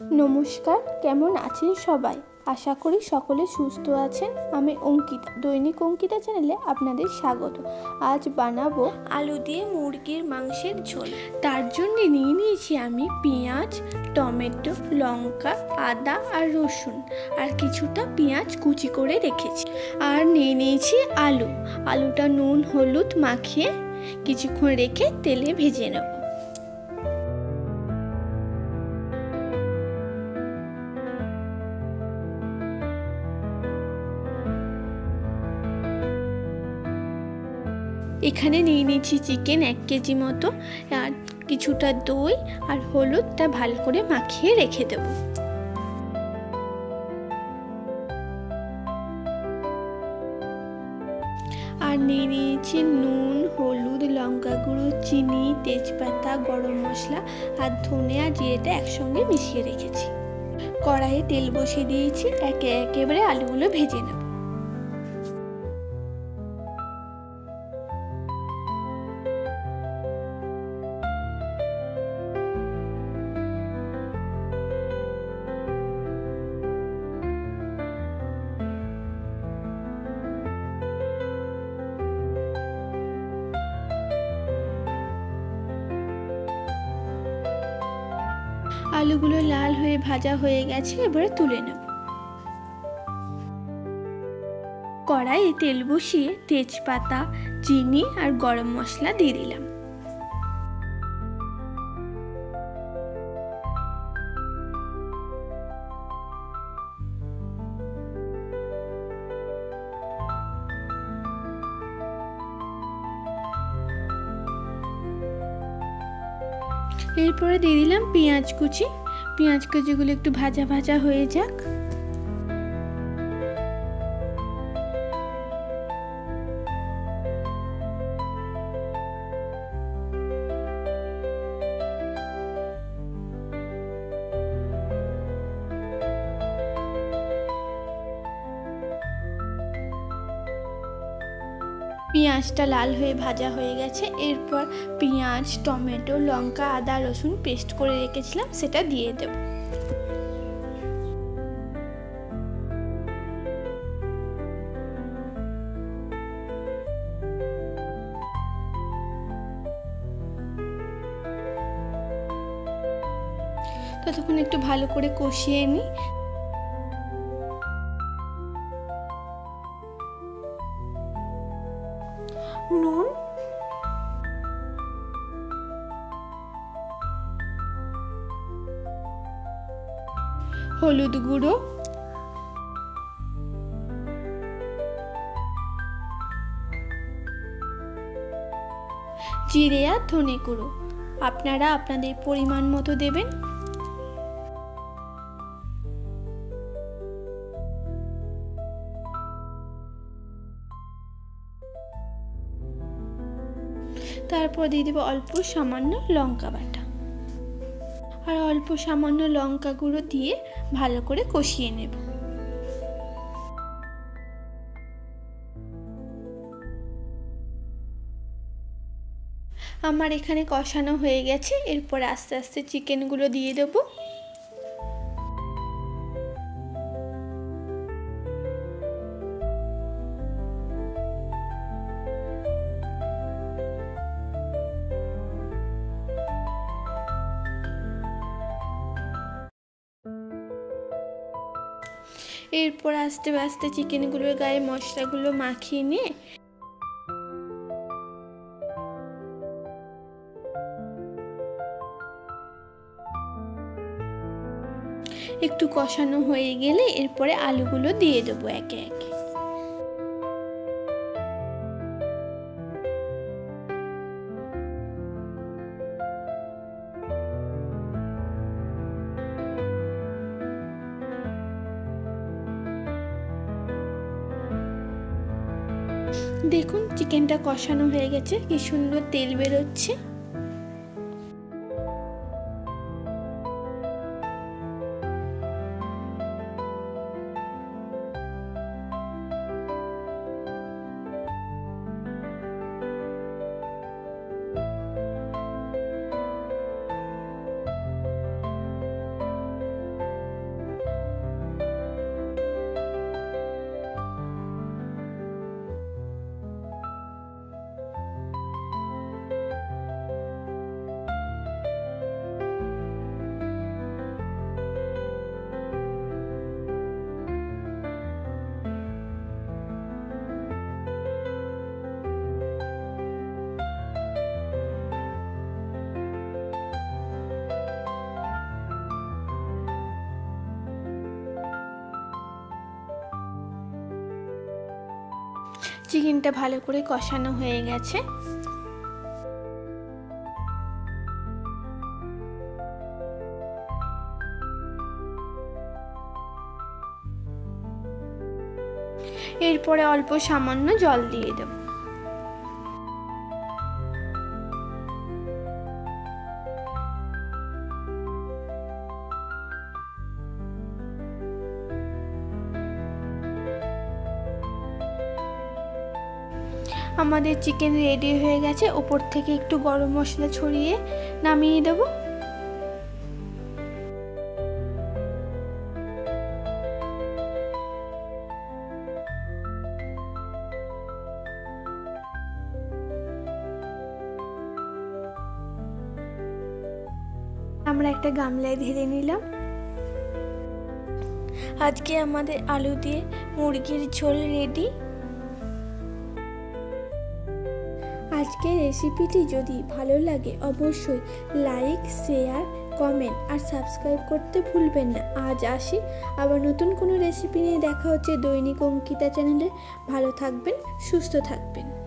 নমস্কার, কেমন আছেন সবাই? আশা করি সকলে সুস্থ আছেন। আমি অঙ্কিতা, দৈনিক অঙ্কিতা চ্যানেলে আপনাদের স্বাগত। আজ বানাবো আলু দিয়ে মুরগির মাংসের ঝোল। তার জন্য নিয়ে নিয়েছি আমি পেঁয়াজ, টমেটো, লঙ্কা, আদা আর রসুন, আর কিছুটা পেঁয়াজ কুচি করে রেখেছি। আর নিয়ে নিয়েছি আলুটা নুন হলুদ মাখিয়ে কিছুক্ষণ রেখে তেলে ভেজে নেব। এখানে নিয়ে নিয়েছি চিকেন 1 কেজি মতো, আর কিছুটা দই আর হলুদটা ভালো করে মাখিয়ে রেখে দেব। আর নিয়ে নিয়েছি নুন, হলুদ, লঙ্কা গুঁড়ো, চিনি, তেজপাতা, গরম মশলা আর ধনে আর জিরেটা একসঙ্গে মিশিয়ে রেখেছি। কড়াইয়ে তেল বসিয়ে দিয়েছি, একেবারে আলুগুলো ভেজে নেব। আলুগুলো লাল হয়ে ভাজা হয়ে গেছে, এবারে তুলে নেব। কড়াইয়ে তেল বসিয়ে তেজপাতা, চিনি আর গরম মশলা দিয়ে দিলাম। এরপরে দিয়ে দিলাম পেঁয়াজ কুচিগুলো একটু ভাজা ভাজা হয়ে যাক। পেঁয়াজটা লাল হয়ে ভাজা হয়ে গেছে, এরপর পেঁয়াজ, টমেটো, লঙ্কা, আদা, রসুন পেস্ট করে রেখেছিলাম সেটা দিয়ে দেব। ততক্ষণ একটু ভালো করে কষিয়ে নিই। নুন, হলুদ গুঁড়ো, জিরে আর ধনে গুঁড়ো আপনারা আপনাদের পরিমাণ মতো দেবেন। তারপর দিয়ে দেবো অল্প সামান্য লঙ্কা বাটা আর অল্প সামান্য লঙ্কা গুঁড়ো দিয়ে ভালো করে কষিয়ে নেব। আমার এখানে কষানো হয়ে গেছে, এরপর আস্তে আস্তে চিকেনগুলো দিয়ে দেবো। এরপর আস্তে আস্তে চিকেনগুলোর গায়ে মশলাগুলো মাখিয়ে নিয়ে একটু কষানো হয়ে গেলে এরপরে আলুগুলো দিয়ে দেবো একে একে। দেখুন চিকেনটা কষানো হয়ে গেছে, কি সুন্দর তেল বেরোচ্ছে। চিকেনটা ভালো করে কষানো হয়ে গেছে। এরপরে অল্প সামান্য জল দিয়ে দেব। আমাদের চিকেন রেডি হয়ে গেছে। উপর থেকে একটু গরম মশলা ছড়িয়ে নামিয়ে দেব। আমরা একটা গামলায় ঢেলে নিলাম। আজকে আমাদের আলু দিয়ে মুরগির ঝোল রেডি। আজকের রেসিপিটি যদি ভালো লাগে অবশ্যই লাইক, শেয়ার, কমেন্ট আর সাবস্ক্রাইব করতে ভুলবেন না। আজ আসি, আবার নতুন কোনো রেসিপি নিয়ে দেখা হচ্ছে দৈনিক অঙ্কিতা চ্যানেলে। ভালো থাকবেন, সুস্থ থাকবেন।